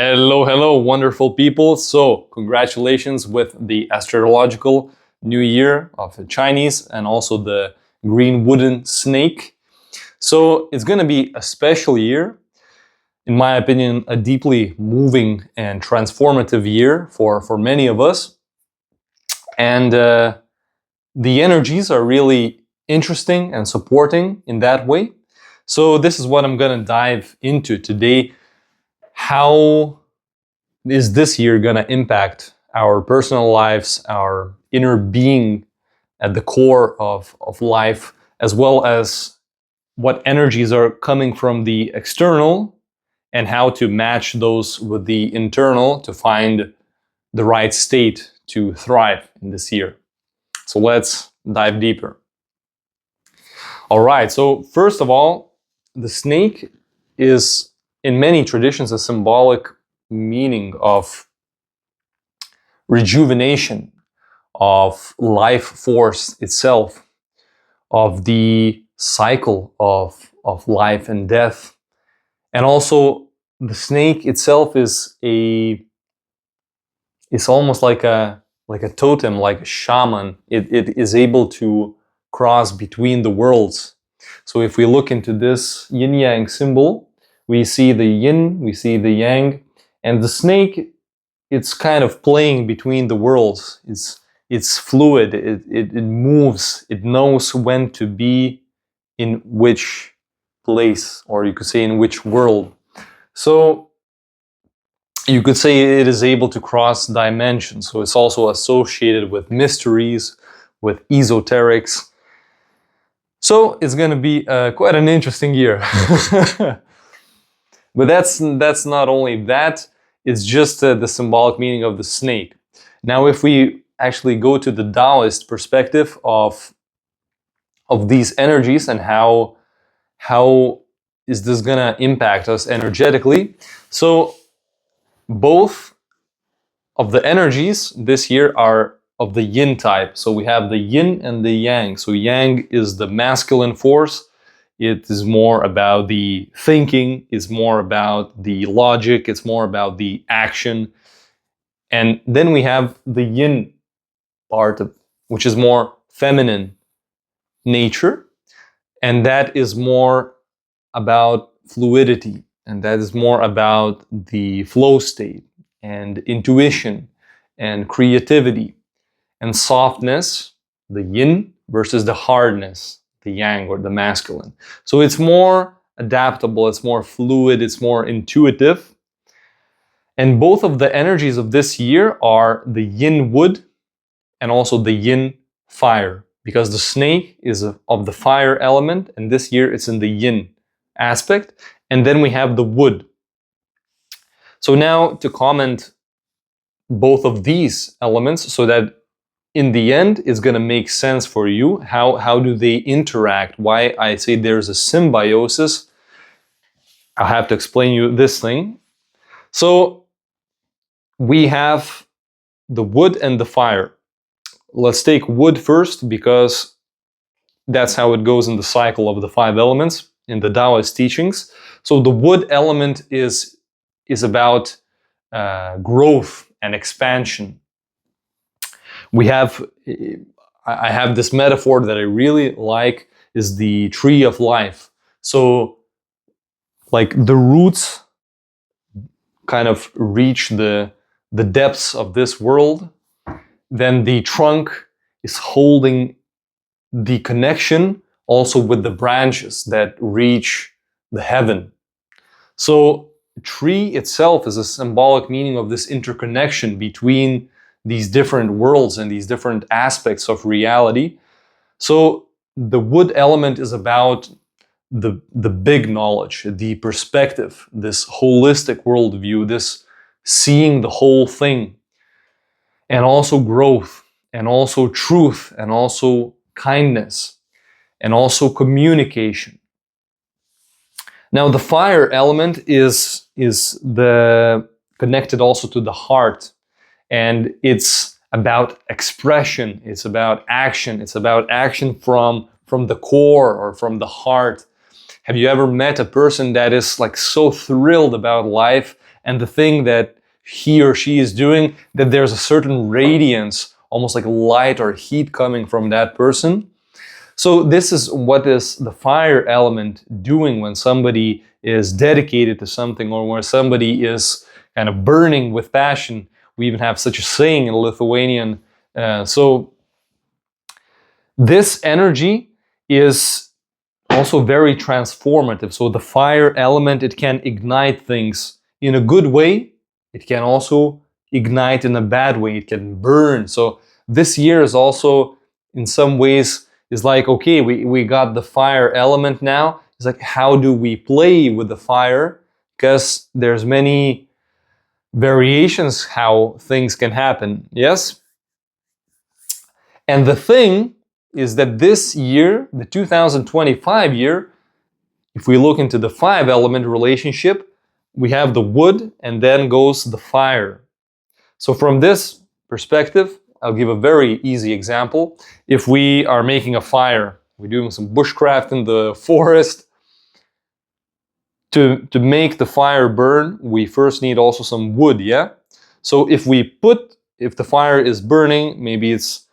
Hello, hello, wonderful people. So, congratulations with the astrological new year of the Chinese and also the green wooden snake. So, it's going to be a special year. In my opinion, a deeply moving and transformative year for many of us. And the energies are really interesting and supporting in that way. So, this is what I'm going to dive into today. How is this year going to impact our personal lives, our inner being at the core of life, as well as what energies are coming from the external and how to match those with the internal to find the right state to thrive in this year. So let's dive deeper. All right, so first of all, the snake is in many traditions a symbolic meaning of rejuvenation, of life force itself, of the cycle of life and death. And also the snake itself is almost like a totem, like a shaman. It is able to cross between the worlds. So if we look into this yin-yang symbol, we see the yin, we see the yang, and the snake, it's kind of playing between the worlds. It's fluid, it moves, it knows when to be in which place, or you could say in which world. So you could say it is able to cross dimensions. So it's also associated with mysteries, with esoterics. So it's going to be quite an interesting year. But that's not only that, it's just the symbolic meaning of the snake. Now, if we actually go to the Taoist perspective of these energies and how is this gonna impact us energetically, so both of the energies this year are of the yin type. So we have the yin and the yang. So yang is the masculine force. It is more about the thinking, it's more about the logic, it's more about the action. And then we have the yin part, which is more feminine nature. And that is more about fluidity. And that is more about the flow state and intuition and creativity and softness, the yin versus the hardness, the yang or the masculine. So it's more adaptable, it's more fluid, it's more intuitive. And both of the energies of this year are the yin wood and also the yin fire, because the snake is of the fire element, and this year it's in the yin aspect. And then we have the wood. So now to comment both of these elements so that in the end, it's going to make sense for you. How do they interact? Why I say there's a symbiosis. I'll have to explain you this thing. So we have the wood and the fire. Let's take wood first, because that's how it goes in the cycle of the 5 elements in the Taoist teachings. So the wood element is about growth and expansion. I have this metaphor that I really like, is the tree of life. So like the roots kind of reach the depths of this world, then the trunk is holding the connection also with the branches that reach the heaven. So tree itself is a symbolic meaning of this interconnection between these different worlds and these different aspects of reality. So the wood element is about the big knowledge, the perspective, this holistic worldview, this seeing the whole thing, and also growth, and also truth, and also kindness, and also communication. Now the fire element is connected also to the heart. And it's about expression, it's about action, it's about action from the core or from the heart. Have you ever met a person that is like so thrilled about life and the thing that he or she is doing, that there's a certain radiance, almost like light or heat coming from that person. So this is what is the fire element doing when somebody is dedicated to something, or when somebody is kind of burning with passion. We even have such a saying in Lithuanian. So this energy is also very transformative. So the fire element, it can ignite things in a good way. It can also ignite in a bad way. It can burn. So this year is also, in some ways, is like, okay, we got the fire element now. It's like, how do we play with the fire? Because there's many variations how things can happen. Yes? And the thing is that this year, the 2025 year, if we look into the 5-element relationship, we have the wood and then goes the fire. So from this perspective, I'll give a very easy example. If we are making a fire, we're doing some bushcraft in the forest. To make the fire burn, we first need also some wood, yeah? So if the fire is burning, maybe it's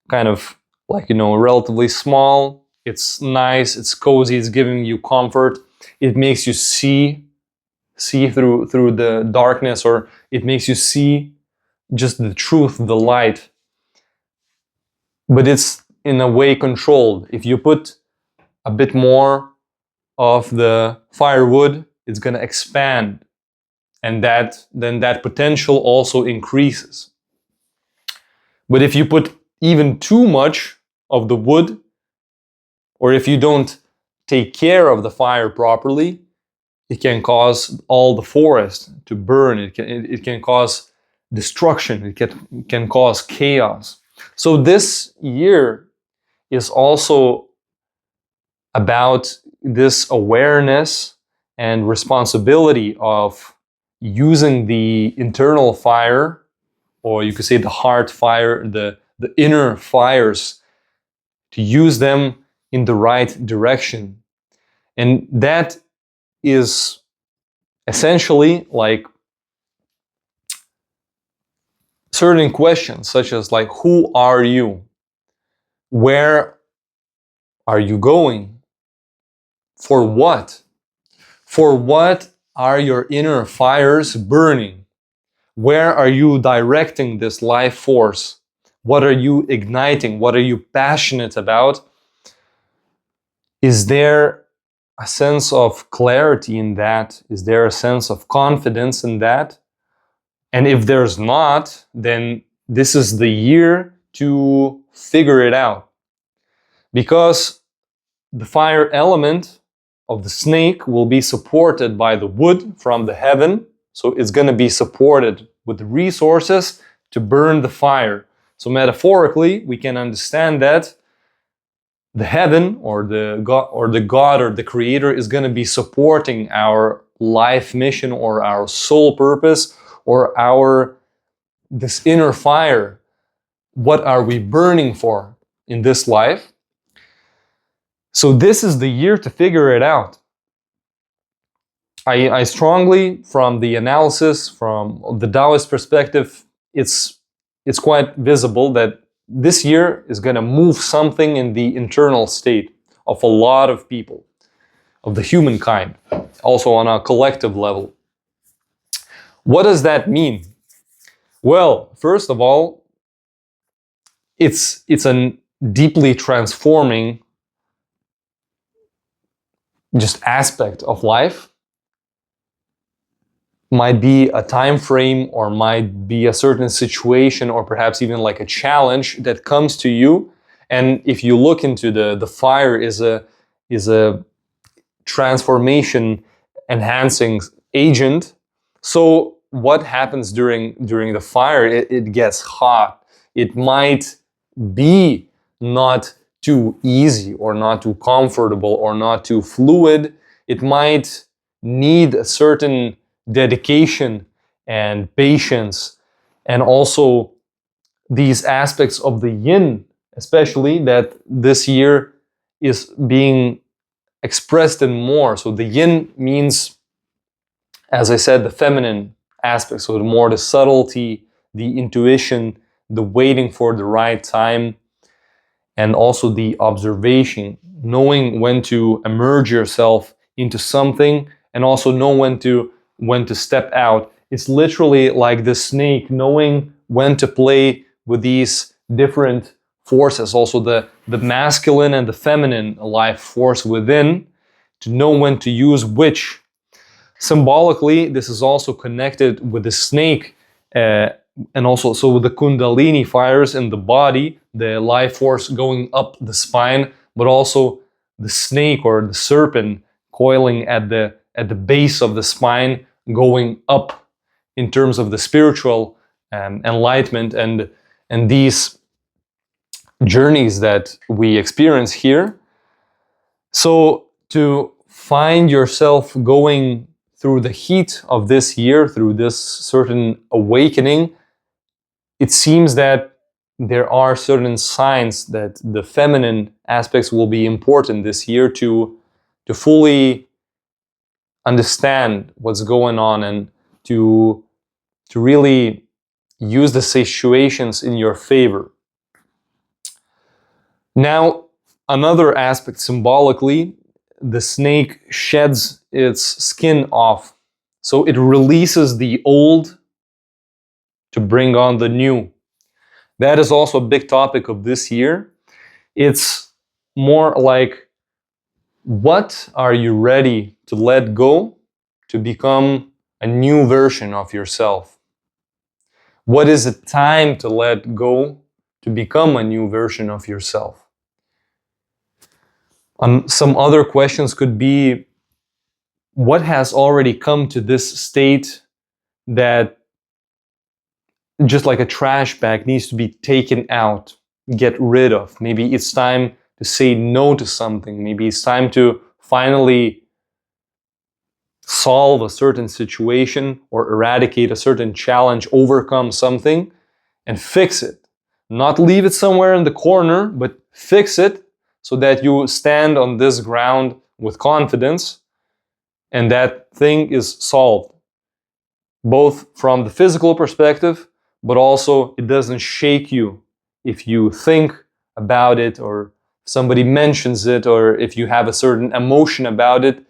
kind of like, relatively small, it's nice, it's cozy, it's giving you comfort, it makes you see through the darkness, or it makes you see just the truth, the light. But it's in a way controlled. If you put a bit more of the firewood, it's going to expand, and then that potential also increases. But if you put even too much of the wood, or if you don't take care of the fire properly, it can cause all the forest to burn. It can cause destruction. It can cause chaos. So this year is also about this awareness and responsibility of using the internal fire, or you could say the heart fire, the inner fires, to use them in the right direction. And that is essentially like certain questions, such as like, who are you? Where are you going? For what? For what are your inner fires burning? Where are you directing this life force? What are you igniting? What are you passionate about? Is there a sense of clarity in that? Is there a sense of confidence in that? And if there's not, then this is the year to figure it out. Because the fire element of the snake will be supported by the wood from the heaven. So it's going to be supported with resources to burn the fire. So metaphorically, we can understand that the heaven, or the God or the creator, is going to be supporting our life mission, or our soul purpose, or this inner fire. What are we burning for in this life? So this is the year to figure it out. I strongly, from the analysis, from the Taoist perspective, it's quite visible that this year is going to move something in the internal state of a lot of people, of the humankind, also on a collective level. What does that mean? Well, first of all, it's a deeply transforming just aspect of life. Might be a time frame, or might be a certain situation, or perhaps even like a challenge that comes to you. And if you look into the fire is a transformation enhancing agent. So what happens during the fire? It gets hot. It might be not too easy, or not too comfortable, or not too fluid. It might need a certain dedication and patience, and also these aspects of the yin, especially, that this year is being expressed in more. So the yin means, as I said, the feminine aspects. So the more the subtlety, the intuition, the waiting for the right time, and also the observation, knowing when to immerse yourself into something and also know when to step out. It's literally like the snake, knowing when to play with these different forces, also the masculine and the feminine life force within, to know when to use which. Symbolically, this is also connected with the snake, and also so with the kundalini fires in the body, the life force going up the spine, but also the snake or the serpent coiling at the base of the spine, going up in terms of the spiritual enlightenment and these journeys that we experience here. So to find yourself going through the heat of this year, through this certain awakening, it seems that there are certain signs that the feminine aspects will be important this year to fully understand what's going on and to really use the situations in your favor. Now, another aspect symbolically, the snake sheds its skin off. So it releases the old to bring on the new. That is also a big topic of this year. It's more like, what are you ready to let go to become a new version of yourself? What is it time to let go to become a new version of yourself? Some other questions could be, what has already come to this state that just like a trash bag needs to be taken out, get rid of? Maybe it's time to say no to something. Maybe it's time to finally solve a certain situation or eradicate a certain challenge, overcome something and fix it. Not leave it somewhere in the corner, but fix it so that you stand on this ground with confidence and that thing is solved. Both from the physical perspective, but also it doesn't shake you if you think about it or somebody mentions it, or if you have a certain emotion about it.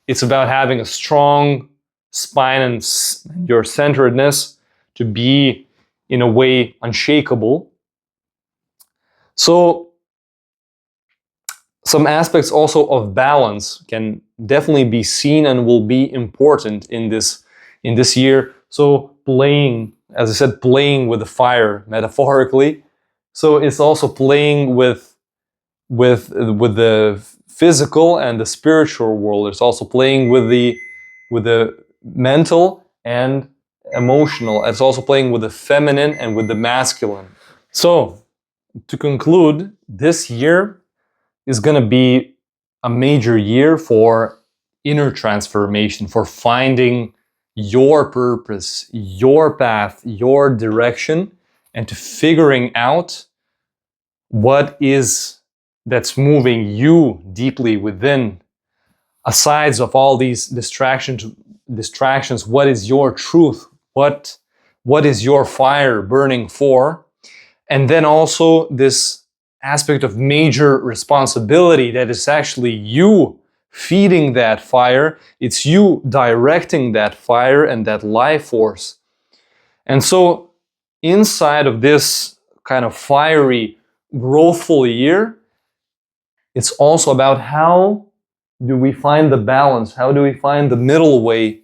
It's about having a strong spine and your centeredness to be, in a way, unshakable. So some aspects also of balance can definitely be seen and will be important in this year. So playing, as I said, playing with the fire metaphorically. So it's also playing with the physical and the spiritual world. It's also playing with the mental and emotional. It's also playing with the feminine and with the masculine. So to conclude, this year is going to be a major year for inner transformation, for finding your purpose, your path, your direction, and to figuring out what is that's moving you deeply within. Aside of all these distractions, what is your truth? What is your fire burning for? And then also this aspect of major responsibility, that is actually you feeding that fire. It's you directing that fire and that life force. And so inside of this kind of fiery, growthful year, it's also about how do we find the balance? How do we find the middle way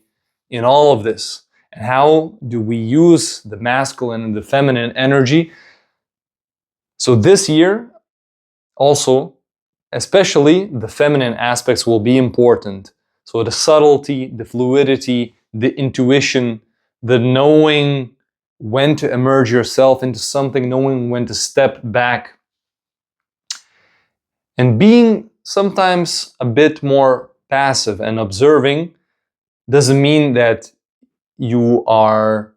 in all of this? And how do we use the masculine and the feminine energy? So this year, also, especially the feminine aspects will be important. So the subtlety, the fluidity, the intuition, the knowing when to immerse yourself into something, knowing when to step back. And being sometimes a bit more passive and observing doesn't mean that you are,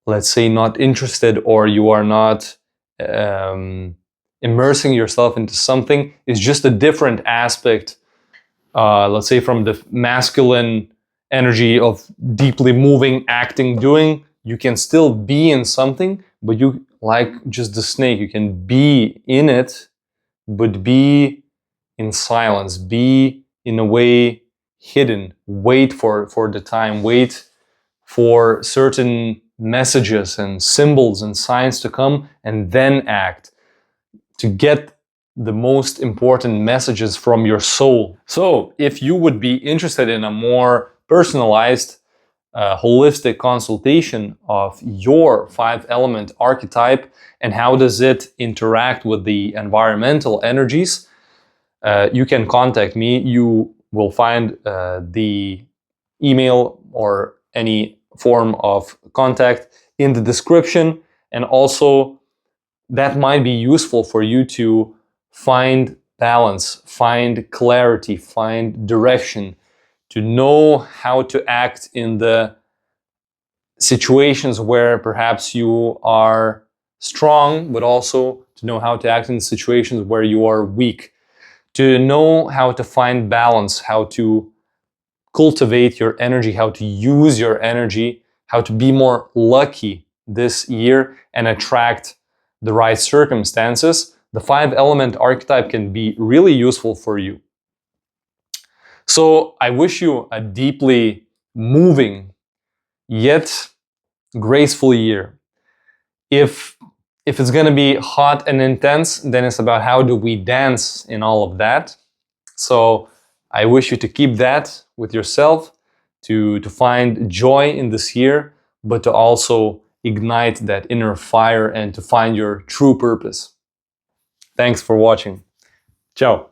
let's say, not interested or you are not immersing yourself into something. It's just a different aspect, let's say, from the masculine energy of deeply moving, acting, doing. You can still be in something, but you, like just the snake, you can be in it, but be in silence, be in a way hidden, wait for the time, wait for certain messages and symbols and signs to come, and then act to get the most important messages from your soul. So if you would be interested in a more personalized, holistic consultation of your 5-element archetype and how does it interact with the environmental energies, you can contact me. You will find the email or any form of contact in the description, and also that might be useful for you to find balance, find clarity, find direction, to know how to act in the situations where perhaps you are strong, but also to know how to act in situations where you are weak, to know how to find balance, how to cultivate your energy, how to use your energy, how to be more lucky this year and attract the right circumstances. The 5-element archetype can be really useful for you. So I wish you a deeply moving yet graceful year. If it's going to be hot and intense, then it's about how do we dance in all of that. So I wish you to keep that with yourself, to find joy in this year, but to also ignite that inner fire and to find your true purpose. Thanks for watching. Ciao.